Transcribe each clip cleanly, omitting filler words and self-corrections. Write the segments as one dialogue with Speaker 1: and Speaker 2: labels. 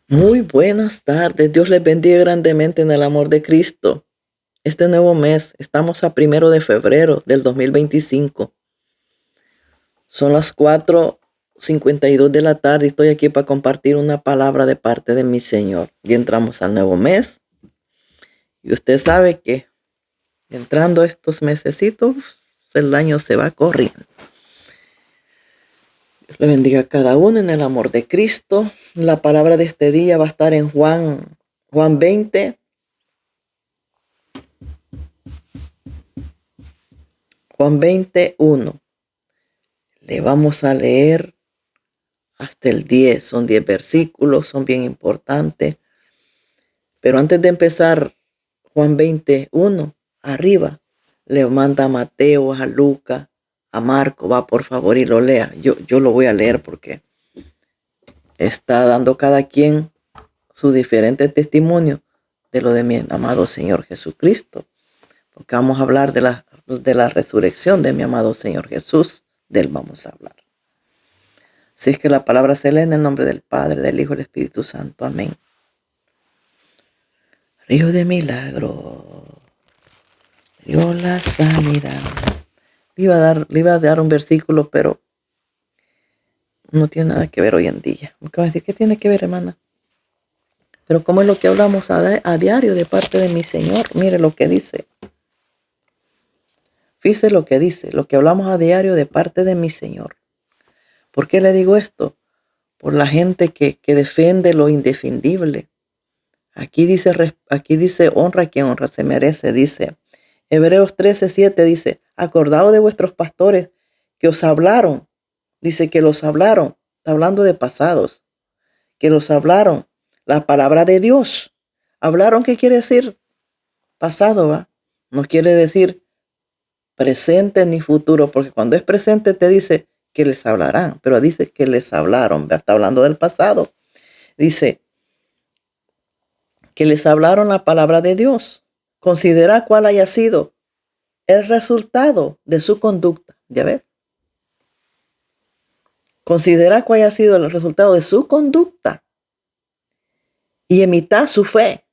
Speaker 1: Muy buenas tardes. Dios les bendiga grandemente en el amor de Cristo. Este nuevo mes, estamos a 1 de febrero del 2025. Son las 4:52 de la tarde y estoy aquí para compartir una palabra de parte de mi Señor. Y entramos al nuevo mes. Y usted sabe que entrando estos mesecitos, el año se va corriendo. Dios le bendiga a cada uno en el amor de Cristo. La palabra de este día va a estar en Juan 20. Juan 21. Le vamos a leer hasta el 10. Son 10 versículos, son bien importantes. Pero antes de empezar Juan 21, arriba, le manda a Mateo, a Lucas, a Marco. Va, por favor, y lo lea. Yo lo voy a leer porque está dando cada quien su diferente testimonio de lo de mi amado Señor Jesucristo. Porque vamos a hablar de la resurrección de mi amado Señor Jesús. De él vamos a hablar. Así es que la palabra se lee en el nombre del Padre, del Hijo y del Espíritu Santo. Amén. Río de milagro, dio la sanidad. Le iba a dar un versículo, pero no tiene nada que ver hoy en día. Me acaba de decir, ¿qué tiene que ver, hermana? Pero como es lo que hablamos a diario de parte de mi Señor, mire lo que dice. Fíjese lo que dice, lo que hablamos a diario de parte de mi Señor. ¿Por qué le digo esto? Por la gente que defiende lo indefendible. Aquí dice honra a quien honra se merece. Dice Hebreos 13:7, dice, acordaos de vuestros pastores que os hablaron. Dice que los hablaron. Está hablando de pasados. Que los hablaron. La palabra de Dios. Hablaron, ¿qué quiere decir? Pasado, ¿va? No quiere decir presente ni futuro, porque cuando es presente te dice que les hablarán, pero dice que les hablaron. Está hablando del pasado. Dice que les hablaron la palabra de Dios. Considera cuál haya sido el resultado de su conducta. ¿Ya ves? Considera cuál haya sido el resultado de su conducta y imitad su fe.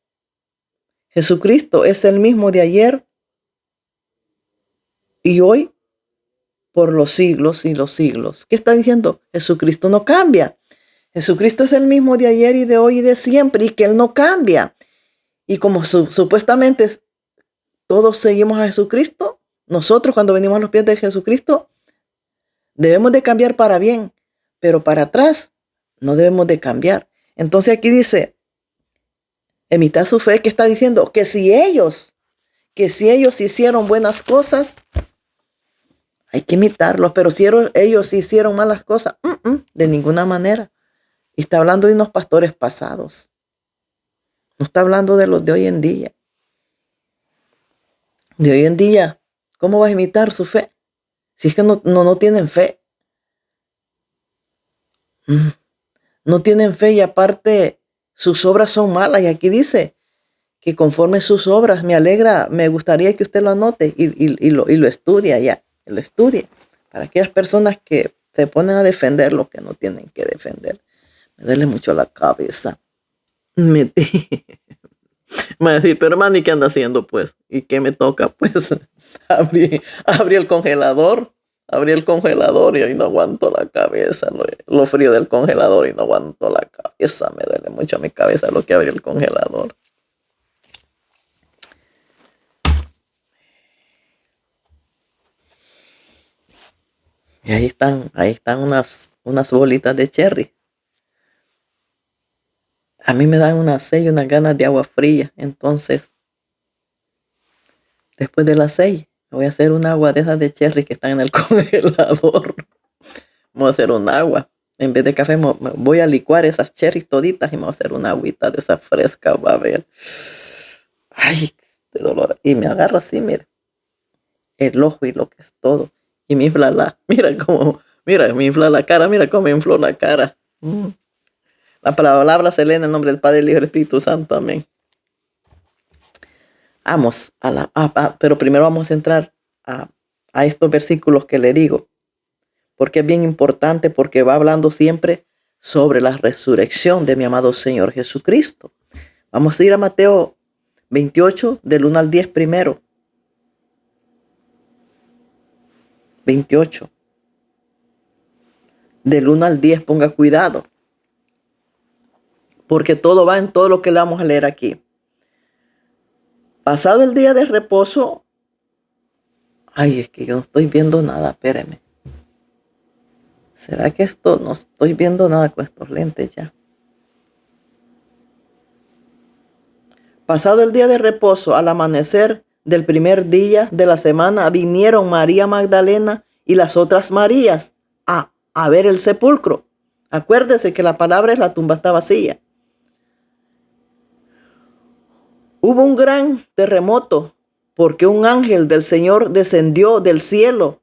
Speaker 1: Jesucristo es el mismo de ayer y hoy por los siglos y los siglos. ¿Qué está diciendo? Jesucristo no cambia. Jesucristo es el mismo de ayer y de hoy y de siempre y que Él no cambia. Y como supuestamente todos seguimos a Jesucristo, nosotros cuando venimos a los pies de Jesucristo debemos de cambiar para bien, pero para atrás no debemos de cambiar. Entonces aquí dice, imitad su fe, que está diciendo que si ellos hicieron buenas cosas, hay que imitarlos, pero si ellos hicieron malas cosas, de ninguna manera. Y está hablando de unos pastores pasados. No está hablando de los de hoy en día. De hoy en día, ¿cómo vas a imitar su fe? Si es que no tienen fe. No tienen fe y aparte sus obras son malas. Y aquí dice que conforme sus obras, me gustaría que usted lo anote y lo estudie ya. Lo estudie. Para aquellas personas que se ponen a defender lo que no tienen que defender. Me duele mucho la cabeza. Me va a decir, pero hermano, ¿y qué anda haciendo pues? ¿Y qué me toca? Pues abrí el congelador. Abrí el congelador y ahí no aguanto la cabeza. Lo frío del congelador y no aguanto la cabeza. Me duele mucho mi cabeza lo que abrí el congelador. Y ahí están unas bolitas de cherry. A mí me dan una sed y unas ganas de agua fría. Entonces, después de las 6, me voy a hacer un agua de esas de cherry que están en el congelador. Voy a hacer un agua. En vez de café, voy a licuar esas cherries toditas y me voy a hacer una agüita de esa fresca. Va a ver. Ay, de dolor. Y me agarra así, mira. El ojo y lo que es todo. Y me infla me infla la cara. Mira cómo me infló la cara. La palabra se lee en el nombre del Padre, del Hijo y del Espíritu Santo. Amén. Vamos pero primero vamos a entrar a estos versículos que le digo. Porque es bien importante, porque va hablando siempre sobre la resurrección de mi amado Señor Jesucristo. Vamos a ir a Mateo 28, del 1 al 10 primero. 28. Del 1 al 10, ponga cuidado. Porque todo va en todo lo que le vamos a leer aquí. Pasado el día de reposo. Ay, es que yo no estoy viendo nada, espéreme. ¿Será que esto no estoy viendo nada con estos lentes ya? Pasado el día de reposo, al amanecer del primer día de la semana, vinieron María Magdalena y las otras Marías a ver el sepulcro. Acuérdese que la palabra es la tumba está vacía. Hubo un gran terremoto porque un ángel del Señor descendió del cielo.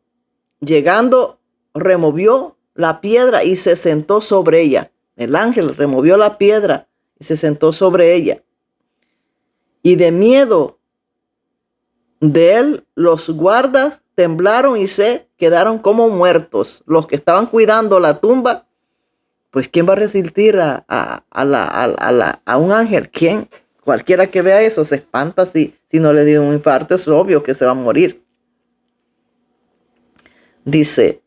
Speaker 1: Llegando, removió la piedra y se sentó sobre ella. El ángel removió la piedra y se sentó sobre ella. Y de miedo de él, los guardas temblaron y se quedaron como muertos. Los que estaban cuidando la tumba, pues ¿quién va a resistir a un ángel? ¿Quién? Cualquiera que vea eso se espanta si no le dio un infarto, es obvio que se va a morir. Dice,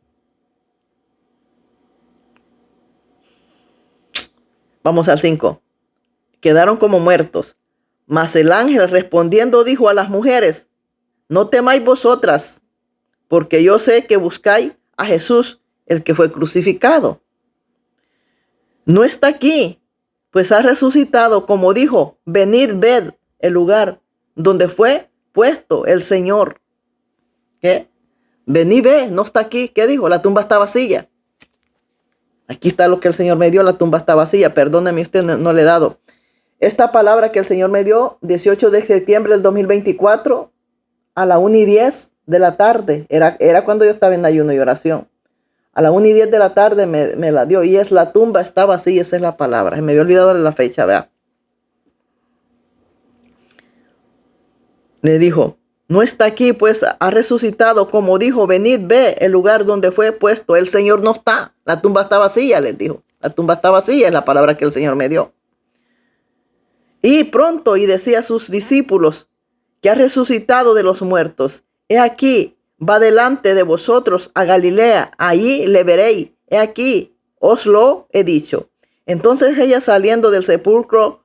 Speaker 1: vamos al 5. Quedaron como muertos. Mas el ángel respondiendo dijo a las mujeres, no temáis vosotras, porque yo sé que buscáis a Jesús, el que fue crucificado. No está aquí, pues ha resucitado, como dijo, venid, ved el lugar donde fue puesto el Señor. ¿Qué? Venid, ve, no está aquí. ¿Qué dijo? La tumba está vacía. Aquí está lo que el Señor me dio, la tumba está vacía. Perdóneme, usted no le he dado. Esta palabra que el Señor me dio, 18 de septiembre del 2024, a la 1:10 de la tarde, era cuando yo estaba en ayuno y oración. A la 1:10 de la tarde me la dio y es la tumba está vacía, esa es la palabra. Me había olvidado de la fecha, vea. Le dijo, no está aquí, pues ha resucitado, como dijo, venid, ve el lugar donde fue puesto. El Señor no está, la tumba está vacía, les dijo. La tumba está vacía, es la palabra que el Señor me dio. Y pronto, y decía a sus discípulos, que ha resucitado de los muertos. He aquí, va delante de vosotros a Galilea, allí le veréis. He aquí, os lo he dicho. Entonces ellas saliendo del sepulcro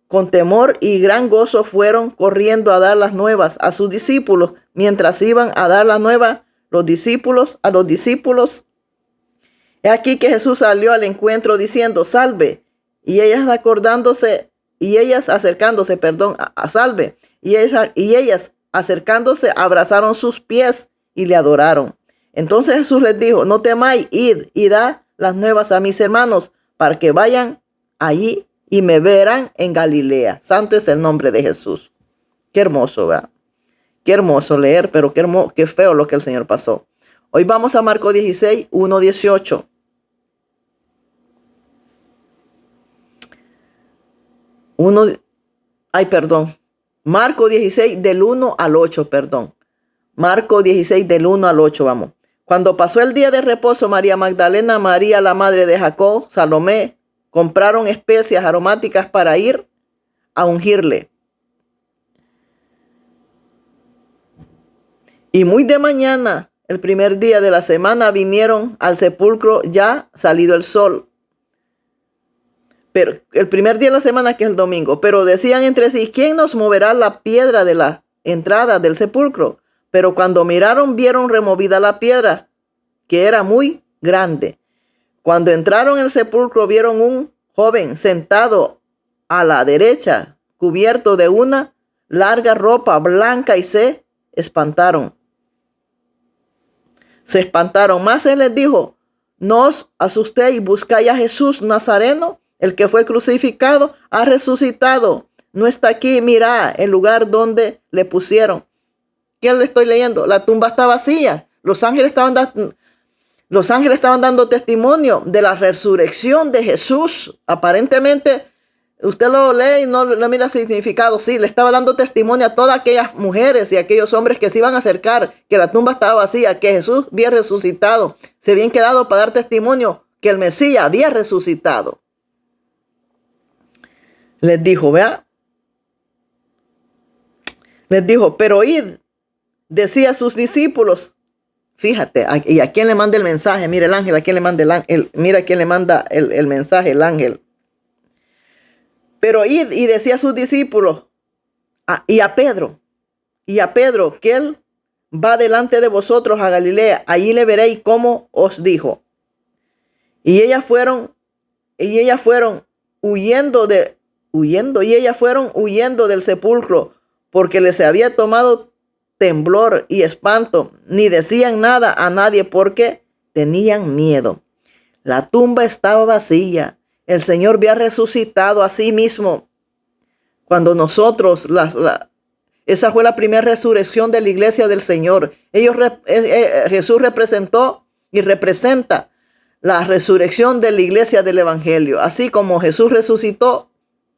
Speaker 1: con temor y gran gozo fueron corriendo a dar las nuevas a sus discípulos. Mientras iban a dar la nueva los discípulos a los discípulos. He aquí que Jesús salió al encuentro diciendo, salve. Y ellas acercándose, a salve. Y ellas acercándose abrazaron sus pies y le adoraron. Entonces Jesús les dijo, no temáis, id y da las nuevas a mis hermanos para que vayan allí y me verán en Galilea. Santo es el nombre de Jesús. Qué hermoso, ¿verdad? Qué hermoso leer, pero qué feo lo que el Señor pasó. Hoy vamos a Marcos 16, 1, 18. Marcos 16 del 1 al 8, Marcos 16 del 1 al 8, vamos. Cuando pasó el día de reposo, María Magdalena, María la madre de Jacob, Salomé, compraron especias aromáticas para ir a ungirle. Y muy de mañana, el primer día de la semana, vinieron al sepulcro ya salido el sol. Pero el primer día de la semana, que es el domingo, pero decían entre sí, ¿quién nos moverá la piedra de la entrada del sepulcro? Pero cuando miraron, vieron removida la piedra, que era muy grande. Cuando entraron en el sepulcro, vieron un joven sentado a la derecha, cubierto de una larga ropa blanca, y se espantaron. Mas él les dijo, no os asustéis, buscáis a Jesús Nazareno, el que fue crucificado, ha resucitado. No está aquí, mirad el lugar donde le pusieron. ¿Qué le estoy leyendo? La tumba está vacía. Los ángeles estaban dando testimonio de la resurrección de Jesús. Aparentemente, usted lo lee y no mira el significado. Sí, le estaba dando testimonio a todas aquellas mujeres y aquellos hombres que se iban a acercar, que la tumba estaba vacía, que Jesús había resucitado. Se habían quedado para dar testimonio que el Mesías había resucitado, les dijo, vea, les dijo, pero id, decía a sus discípulos. Fíjate, ¿y a quién le manda el mensaje? Mira el ángel, ¿a quién le manda el ángel? Mira a quién le manda el mensaje, el ángel. Pero id y decía a sus discípulos, y a Pedro, que él va delante de vosotros a Galilea, allí le veréis como os dijo. Y ellas fueron huyendo del sepulcro, porque les había tomado temblor y espanto, ni decían nada a nadie porque tenían miedo. La tumba estaba vacía. El Señor había resucitado a sí mismo. Cuando nosotros, esa fue la primera resurrección de la iglesia del Señor. Jesús representó y representa la resurrección de la iglesia del Evangelio. Así como Jesús resucitó,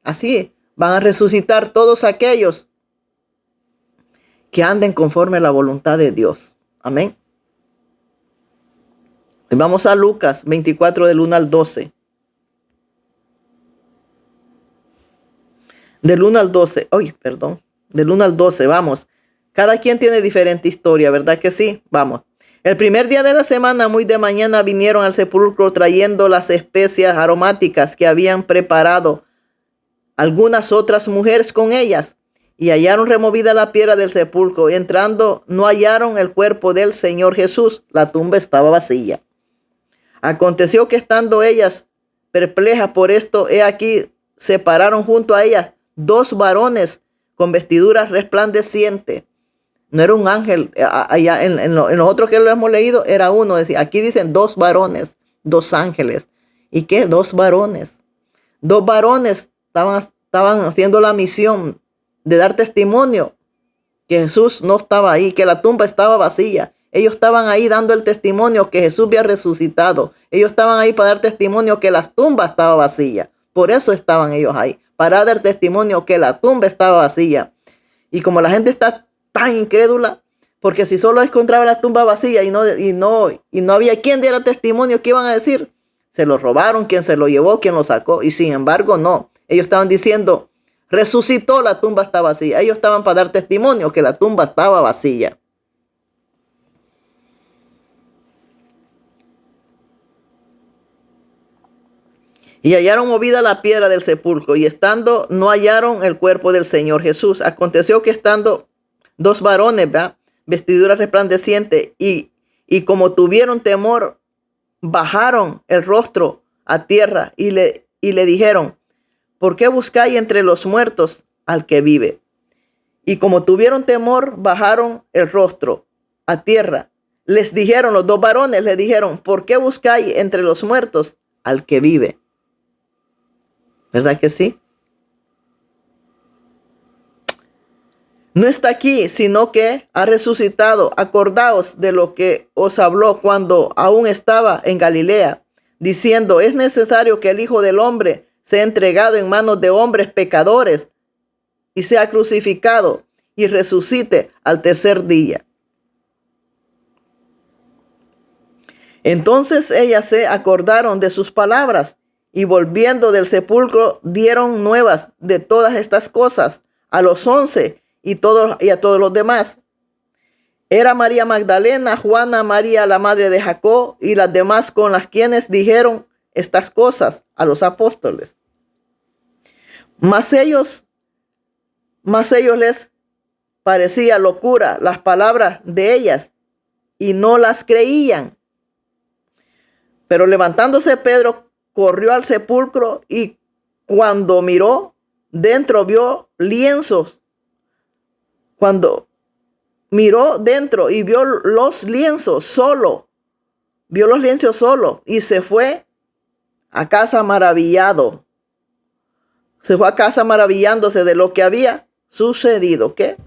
Speaker 1: así van a resucitar todos aquellos que anden conforme a la voluntad de Dios. Amén. Y vamos a Lucas 24 del 1 al 12. Del 1 al 12. Del 1 al 12, vamos. Cada quien tiene diferente historia, ¿verdad que sí? Vamos. El primer día de la semana, muy de mañana, vinieron al sepulcro trayendo las especias aromáticas que habían preparado algunas otras mujeres con ellas. Y hallaron removida la piedra del sepulcro. Entrando, no hallaron el cuerpo del Señor Jesús. La tumba estaba vacía. Aconteció que estando ellas perplejas por esto, he aquí, se pararon junto a ellas 2 varones con vestiduras resplandecientes. No era un ángel. Allá en los otros que lo hemos leído, era uno. Aquí dicen 2 varones, 2 ángeles. ¿Y qué? 2 varones. 2 varones estaban haciendo la misión de dar testimonio que Jesús no estaba ahí, que la tumba estaba vacía. Ellos estaban ahí dando el testimonio que Jesús había resucitado. Ellos estaban ahí para dar testimonio que la tumba estaba vacía. Por eso estaban ellos ahí, para dar testimonio que la tumba estaba vacía. Y como la gente está tan incrédula, porque si solo encontraba la tumba vacía y no había quien diera testimonio, ¿qué iban a decir? Se lo robaron, quién se lo llevó, quién lo sacó. Y sin embargo, no. Ellos estaban diciendo, resucitó, la tumba está vacía. Ellos estaban para dar testimonio que la tumba estaba vacía. Y hallaron movida la piedra del sepulcro, y estando no hallaron el cuerpo del Señor Jesús. Aconteció que estando 2 varones, vestiduras resplandecientes, y como tuvieron temor, bajaron el rostro a tierra y le dijeron, ¿por qué buscáis entre los muertos al que vive? Y como tuvieron temor, bajaron el rostro a tierra. Les dijeron, los 2 varones le dijeron, ¿por qué buscáis entre los muertos al que vive? ¿Verdad que sí? No está aquí, sino que ha resucitado. Acordaos de lo que os habló cuando aún estaba en Galilea, diciendo, es necesario que el Hijo del Hombre sea entregado en manos de hombres pecadores y sea crucificado y resucite al tercer día. Entonces ellas se acordaron de sus palabras y volviendo del sepulcro dieron nuevas de todas estas cosas a los 11 y a todos los demás. Era María Magdalena, Juana, María la madre de Jacob y las demás con las quienes dijeron estas cosas a los apóstoles. Mas ellos les parecía locura las palabras de ellas y no las creían. Pero levantándose Pedro, corrió al sepulcro y cuando miró dentro vio lienzos. Cuando miró dentro y vio los lienzos solo y se fue a casa maravillado. Se fue a casa maravillándose de lo que había sucedido. ¿Qué?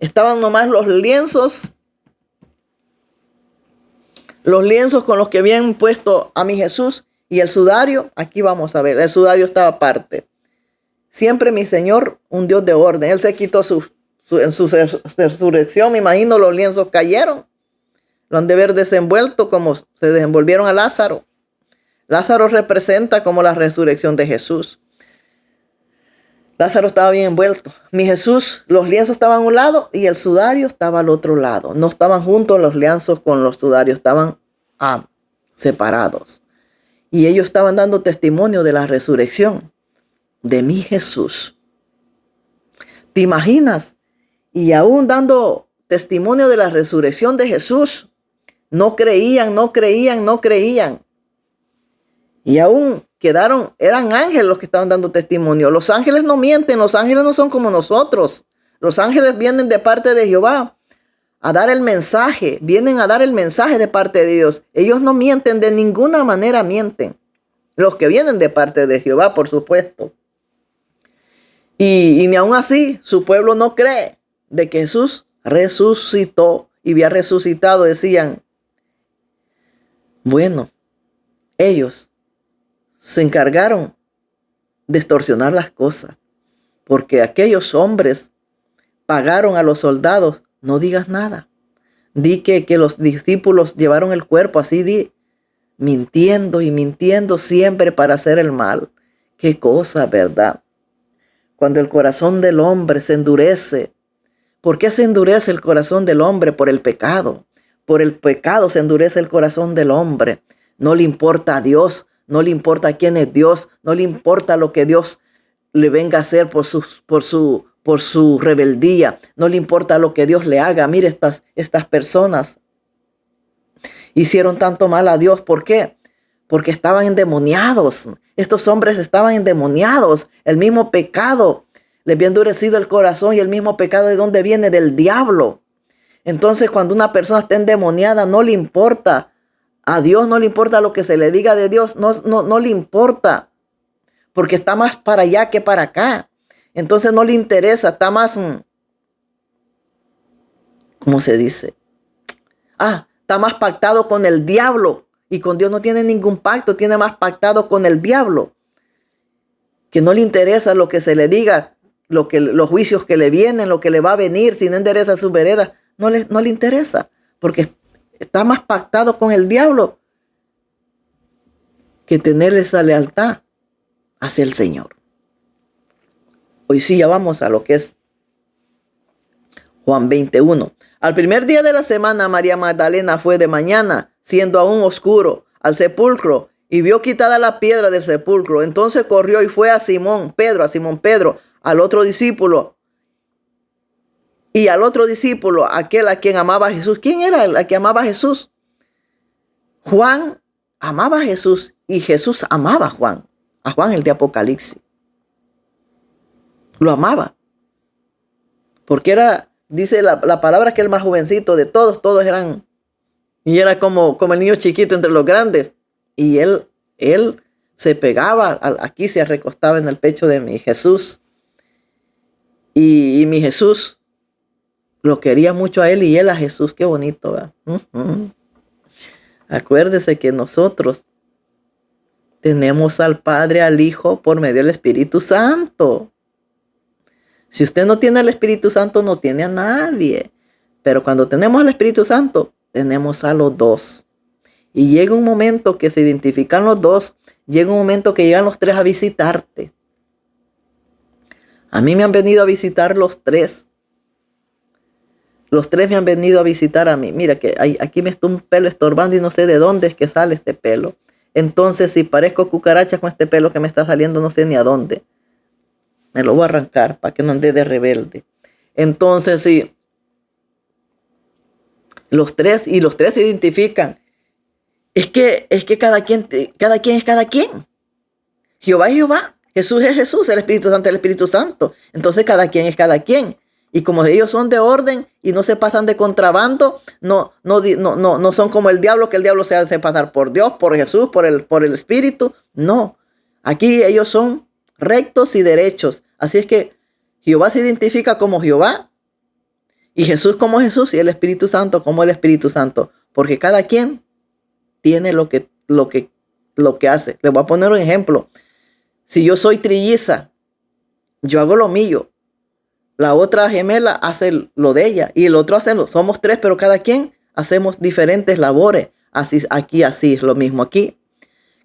Speaker 1: Estaban nomás los lienzos con los que habían puesto a mi Jesús. Y el sudario, aquí vamos a ver, el sudario estaba aparte. Siempre mi Señor, un Dios de orden. Él se quitó en su resurrección, me imagino los lienzos cayeron. Lo han de haber desenvuelto como se desenvolvieron a Lázaro. Lázaro representa como la resurrección de Jesús. Lázaro estaba bien envuelto. Mi Jesús, los lienzos estaban a un lado y el sudario estaba al otro lado. No estaban juntos los lienzos con los sudarios, estaban separados. Y ellos estaban dando testimonio de la resurrección de mi Jesús. ¿Te imaginas? Y aún dando testimonio de la resurrección de Jesús, no creían. Y aún eran ángeles los que estaban dando testimonio. Los ángeles no mienten, los ángeles no son como nosotros. Los ángeles vienen de parte de Jehová a dar el mensaje, vienen a dar el mensaje de parte de Dios. Ellos no mienten, de ninguna manera mienten. Los que vienen de parte de Jehová, por supuesto. Y ni aún así, su pueblo no cree de que Jesús resucitó y había resucitado. Decían, bueno, ellos se encargaron de extorsionar las cosas, porque aquellos hombres pagaron a los soldados. No digas nada. Di que los discípulos llevaron el cuerpo, así mintiendo y mintiendo siempre para hacer el mal. Qué cosa, ¿verdad? Cuando el corazón del hombre se endurece. ¿Por qué se endurece el corazón del hombre? Por el pecado. Por el pecado se endurece el corazón del hombre. No le importa a Dios, no le importa quién es Dios, no le importa lo que Dios le venga a hacer por su rebeldía, no le importa lo que Dios le haga. Mire, estas personas hicieron tanto mal a Dios. ¿Por qué? Porque estaban endemoniados. Estos hombres estaban endemoniados. El mismo pecado les había endurecido el corazón, y el mismo pecado, ¿de dónde viene? Del diablo. Entonces, cuando una persona está endemoniada, no le importa a Dios, no le importa lo que se le diga de Dios, no le importa, porque está más para allá que para acá. Entonces no le interesa, está más, ¿cómo se dice? Está más pactado con el diablo, y con Dios no tiene ningún pacto, tiene más pactado con el diablo, que no le interesa lo que se le diga, los juicios que le vienen, lo que le va a venir. Si no endereza su vereda, no le interesa, porque está más pactado con el diablo que tener esa lealtad hacia el Señor. Hoy sí, ya vamos a lo que es Juan 21. Al primer día de la semana, María Magdalena fue de mañana, siendo aún oscuro, al sepulcro, y vio quitada la piedra del sepulcro. Entonces corrió y fue a Simón Pedro, al otro discípulo, y al otro discípulo, aquel a quien amaba Jesús. ¿Quién era el que amaba a Jesús? Juan amaba a Jesús, y Jesús amaba a Juan el de Apocalipsis. Lo amaba. Porque dice la palabra, que el más jovencito de todos eran, y era como el niño chiquito entre los grandes. Y él se pegaba, aquí se recostaba en el pecho de mi Jesús. Y mi Jesús lo quería mucho a él, y él a Jesús. Qué bonito, ¿verdad? Acuérdese que nosotros tenemos al Padre, al Hijo, por medio del Espíritu Santo. Si usted no tiene al Espíritu Santo, no tiene a nadie. Pero cuando tenemos al Espíritu Santo, tenemos a los dos. Y llega un momento que se identifican los dos. Llega un momento que llegan los tres a visitarte. A mí me han venido a visitar los tres. Los tres me han venido a visitar a mí. Mira que aquí me está un pelo estorbando y no sé de dónde es que sale este pelo. Entonces, si parezco cucaracha con este pelo que me está saliendo, no sé ni a dónde. Me lo voy a arrancar para que no ande de rebelde. Entonces, sí. Los tres se identifican. Es que cada quien es cada quien. Jehová es Jehová. Jesús es Jesús. El Espíritu Santo es el Espíritu Santo. Entonces, cada quien es cada quien. Y como ellos son de orden y no se pasan de contrabando, no son como el diablo, que el diablo se hace pasar por Dios, por Jesús, por el Espíritu. No. Aquí ellos son rectos y derechos. Así es que Jehová se identifica como Jehová, y Jesús como Jesús, y el Espíritu Santo como el Espíritu Santo, porque cada quien tiene lo que hace. Les voy a poner un ejemplo. Si yo soy trilliza, yo hago lo mío, la otra gemela hace lo de ella, y el otro hace somos tres, pero cada quien hacemos diferentes labores. Así es lo mismo aquí.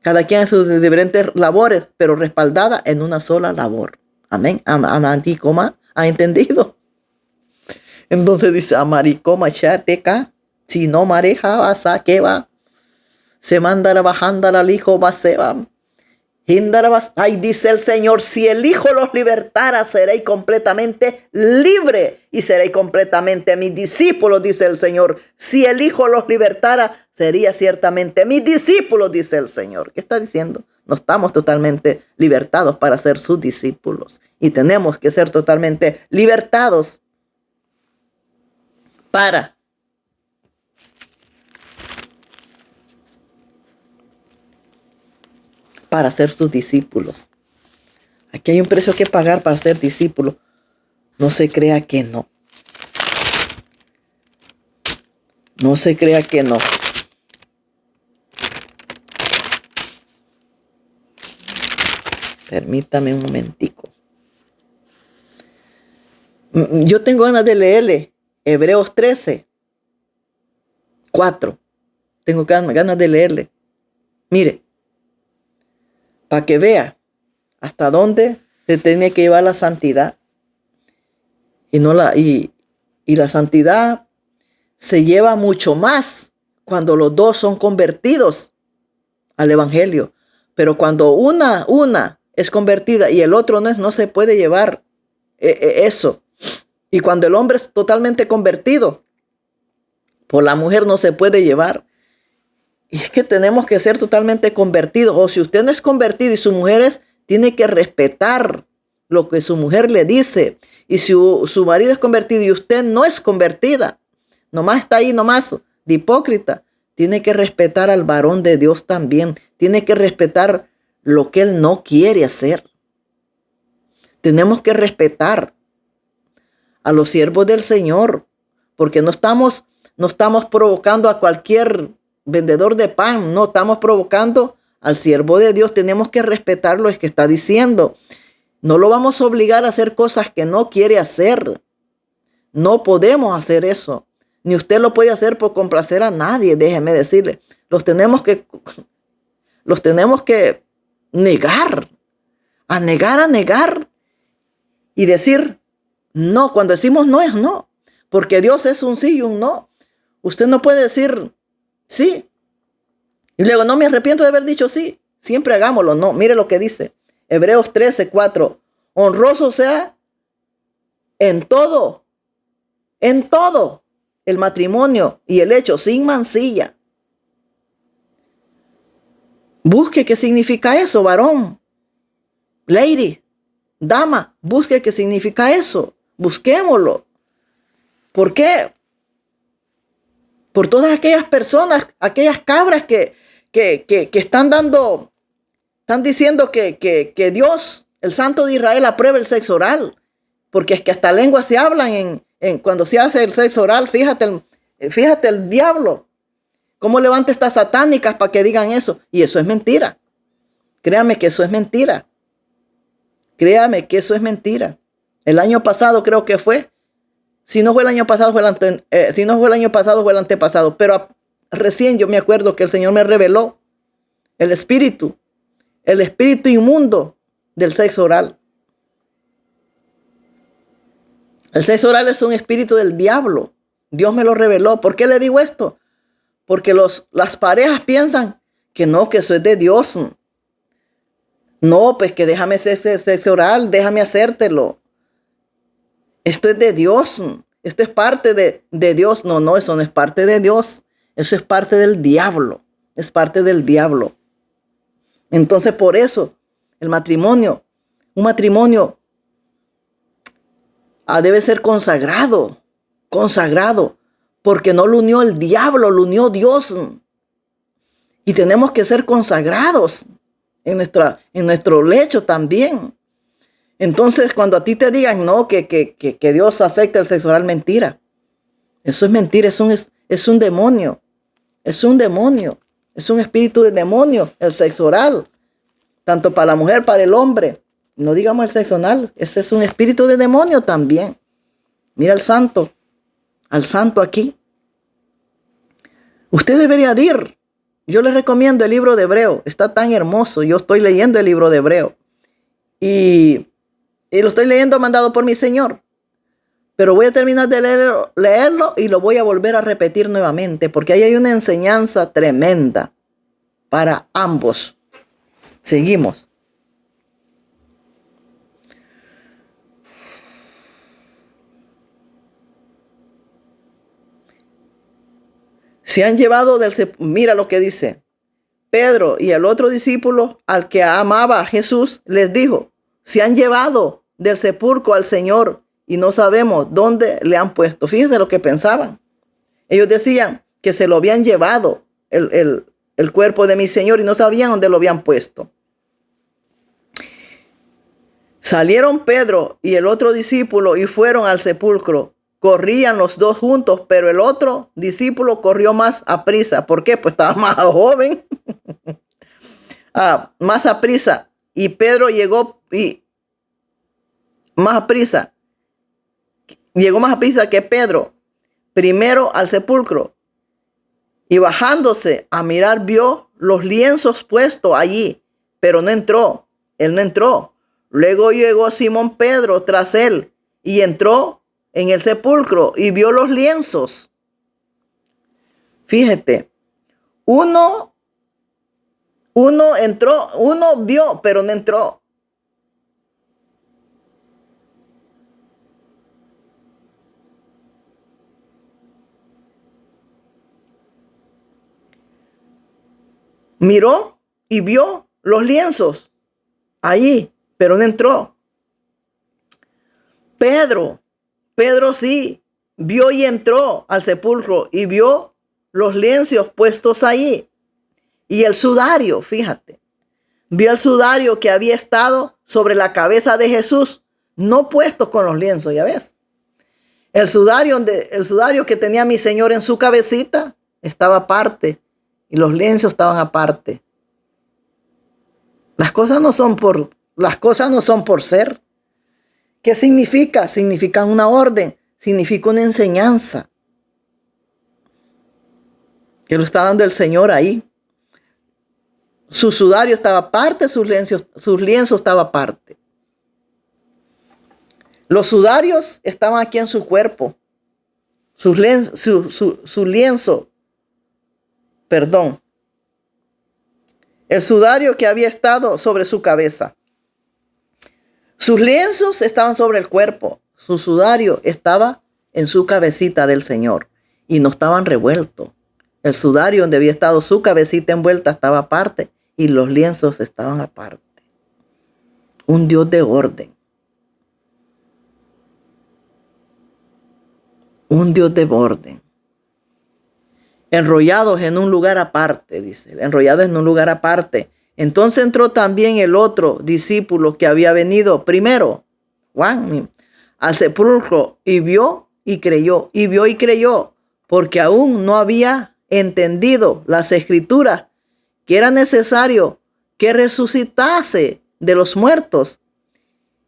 Speaker 1: Cada quien en sus diferentes labores, pero respaldada en una sola labor. Amén. Amanticoma, ¿ha entendido? Entonces dice, amaricoma chateca, si no mareja basa que va, se mandara bajandara al hijo va se va. Ay, dice el Señor, si el Hijo los libertara, seréis completamente libre y seréis completamente mis discípulos, dice el Señor. Si el Hijo los libertara, sería ciertamente mis discípulos, dice el Señor. ¿Qué está diciendo? No estamos totalmente libertados para ser sus discípulos y tenemos que ser totalmente libertados para ser sus discípulos. Aquí hay un precio que pagar para ser discípulo. No se crea que no. No se crea que no. Permítame un momentico. Yo tengo ganas de leerle Hebreos 13, 4. Tengo ganas de leerle. Mire, para que vea hasta dónde se tiene que llevar la santidad. Y la santidad se lleva mucho más cuando los dos son convertidos al evangelio. Pero cuando una es convertida y el otro no es, no se puede llevar eso. Y cuando el hombre es totalmente convertido, por la mujer no se puede llevar. Y es que tenemos que ser totalmente convertidos. O si usted no es convertido y su mujer es, tiene que respetar lo que su mujer le dice. Y si su marido es convertido y usted no es convertida, nomás está ahí, nomás de hipócrita, tiene que respetar al varón de Dios también. Tiene que respetar lo que él no quiere hacer. Tenemos que respetar a los siervos del Señor, porque no estamos provocando a cualquier vendedor de pan, no estamos provocando al siervo de Dios. Tenemos que respetar lo que está diciendo. No lo vamos a obligar a hacer cosas que no quiere hacer. No podemos hacer eso. Ni usted lo puede hacer por complacer a nadie, déjeme decirle. Los tenemos que negar. A negar. Y decir no. Cuando decimos no es no. Porque Dios es un sí y un no. Usted no puede decir sí. Y luego no me arrepiento de haber dicho sí. Siempre hagámoslo. No, mire lo que dice. Hebreos 13, 4. Honroso sea en todo el matrimonio y el hecho sin mancilla. Busque qué significa eso, varón. Lady, dama, busque qué significa eso. Busquémoslo. ¿Por qué? Por todas aquellas personas, aquellas cabras que están diciendo que Dios, el Santo de Israel, aprueba el sexo oral. Porque es que hasta lenguas se hablan cuando se hace el sexo oral. Fíjate el diablo. ¿Cómo levanta estas satánicas para que digan eso? Y eso es mentira. Créame que eso es mentira. Créame que eso es mentira. El año pasado creo que fue. Si no fue el año pasado, fue el antepasado. Pero recién yo me acuerdo que el Señor me reveló el espíritu inmundo del sexo oral. El sexo oral es un espíritu del diablo. Dios me lo reveló. ¿Por qué le digo esto? Porque las parejas piensan que no, que eso es de Dios. No, pues que déjame hacer sexo oral, déjame hacértelo. Esto es de Dios. Esto es parte de Dios. No, eso no es parte de Dios. Eso es parte del diablo. Es parte del diablo. Entonces, por eso, un matrimonio debe ser consagrado, porque no lo unió el diablo, lo unió Dios. Y tenemos que ser consagrados en nuestro lecho también. Entonces, cuando a ti te digan no, que Dios acepta el sexo oral, mentira. Eso es mentira, es un demonio. Es un demonio. Es un espíritu de demonio, el sexo oral. Tanto para la mujer, para el hombre. No digamos el sexo oral. Ese es un espíritu de demonio también. Mira al santo aquí. Usted debería ir Yo les recomiendo el libro de Hebreo. Está tan hermoso. Yo estoy leyendo el libro de Hebreo. Y lo estoy leyendo mandado por mi Señor. Pero voy a terminar de leerlo y lo voy a volver a repetir nuevamente. Porque ahí hay una enseñanza tremenda para ambos. Seguimos. Se han llevado mira lo que dice. Pedro y el otro discípulo al que amaba a Jesús les dijo, se han llevado del sepulcro al Señor y no sabemos dónde le han puesto. Fíjense lo que pensaban. Ellos decían que se lo habían llevado el cuerpo de mi Señor y no sabían dónde lo habían puesto. Salieron Pedro y el otro discípulo y fueron al sepulcro. Corrían los dos juntos, pero el otro discípulo corrió más aprisa. ¿Por qué? Pues estaba más joven. Más aprisa. Y Pedro llegó más aprisa. Llegó más aprisa que Pedro. Primero al sepulcro. Y bajándose a mirar vio los lienzos puestos allí, pero no entró. Él no entró. Luego llegó Simón Pedro tras él y entró en el sepulcro y vio los lienzos. Fíjate, uno entró, uno vio, pero no entró. Miró y vio los lienzos allí, pero no entró. Pedro sí, vio y entró al sepulcro y vio los lienzos puestos allí. Y el sudario, fíjate, vio el sudario que había estado sobre la cabeza de Jesús, no puesto con los lienzos, ya ves. El sudario que tenía mi Señor en su cabecita estaba aparte y los lienzos estaban aparte. Las cosas no son por ser. ¿Qué significa? Significa una orden, significa una enseñanza que lo está dando el Señor ahí. Su sudario estaba aparte, sus lienzos estaban aparte. Los sudarios estaban aquí en su cuerpo. Su lienzo, perdón. El sudario que había estado sobre su cabeza. Sus lienzos estaban sobre el cuerpo. Su sudario estaba en su cabecita del Señor y no estaban revueltos. El sudario donde había estado su cabecita envuelta estaba aparte y los lienzos estaban aparte. Un Dios de orden. Un Dios de orden. Enrollados en un lugar aparte, dice. Enrollados en un lugar aparte. Entonces entró también el otro discípulo que había venido primero, Juan, al sepulcro y vio y creyó. Y vio y creyó, porque aún no había entendido las escrituras, que era necesario que resucitase de los muertos.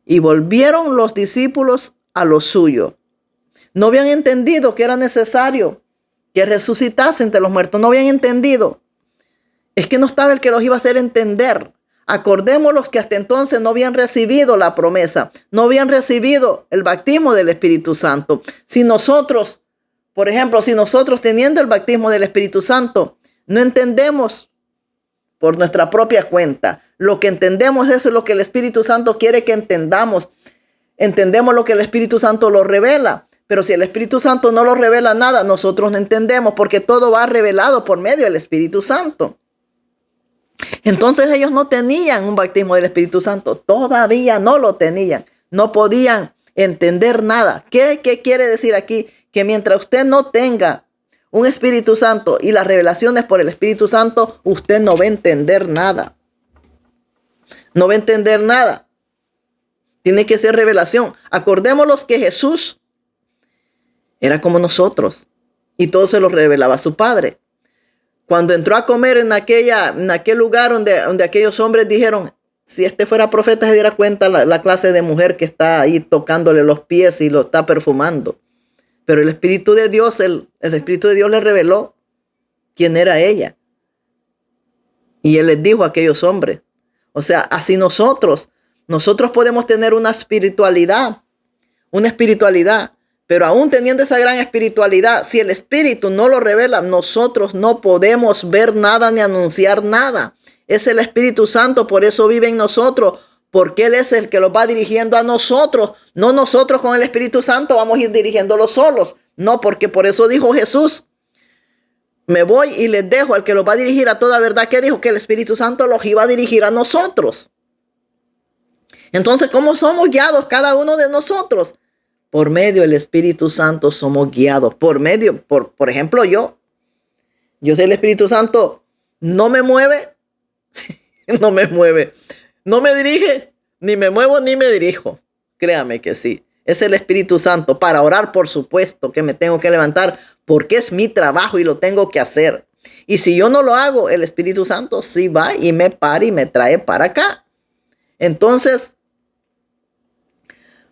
Speaker 1: Y volvieron los discípulos a lo suyo. No habían entendido que era necesario que resucitasen de los muertos. No habían entendido. Es que no estaba el que los iba a hacer entender. Acordémonos que hasta entonces no habían recibido la promesa, no habían recibido el bautismo del Espíritu Santo. Si nosotros, por ejemplo, teniendo el bautismo del Espíritu Santo, no entendemos por nuestra propia cuenta, lo que entendemos es lo que el Espíritu Santo quiere que entendamos. Entendemos lo que el Espíritu Santo lo revela. Pero si el Espíritu Santo no lo revela nada, nosotros no entendemos porque todo va revelado por medio del Espíritu Santo. Entonces ellos no tenían un bautismo del Espíritu Santo, todavía no lo tenían, no podían entender nada. ¿Qué quiere decir aquí? Que mientras usted no tenga un Espíritu Santo y las revelaciones por el Espíritu Santo, usted no va a entender nada. No va a entender nada. Tiene que ser revelación. Acordémonos que Jesús era como nosotros y todo se lo revelaba a su Padre. Cuando entró a comer en aquel lugar donde aquellos hombres dijeron, si este fuera profeta se diera cuenta la clase de mujer que está ahí tocándole los pies y lo está perfumando. Pero el Espíritu de Dios, el Espíritu de Dios le reveló quién era ella. Y él les dijo a aquellos hombres, o sea, así nosotros podemos tener una espiritualidad, pero aún teniendo esa gran espiritualidad, si el Espíritu no lo revela, nosotros no podemos ver nada ni anunciar nada. Es el Espíritu Santo, por eso vive en nosotros, porque Él es el que los va dirigiendo a nosotros. No nosotros con el Espíritu Santo vamos a ir dirigiéndolos solos. No, porque por eso dijo Jesús, me voy y les dejo al que los va a dirigir a toda verdad. ¿Qué dijo? Que el Espíritu Santo los iba a dirigir a nosotros. Entonces, ¿cómo somos guiados cada uno de nosotros? Por medio del Espíritu Santo somos guiados. Por ejemplo, yo soy el Espíritu Santo, no me mueve, no me mueve, no me dirige, ni me muevo ni me dirijo. Créame que sí. Es el Espíritu Santo. Para orar, por supuesto, que me tengo que levantar porque es mi trabajo y lo tengo que hacer. Y si yo no lo hago, el Espíritu Santo sí va y me para y me trae para acá. Entonces,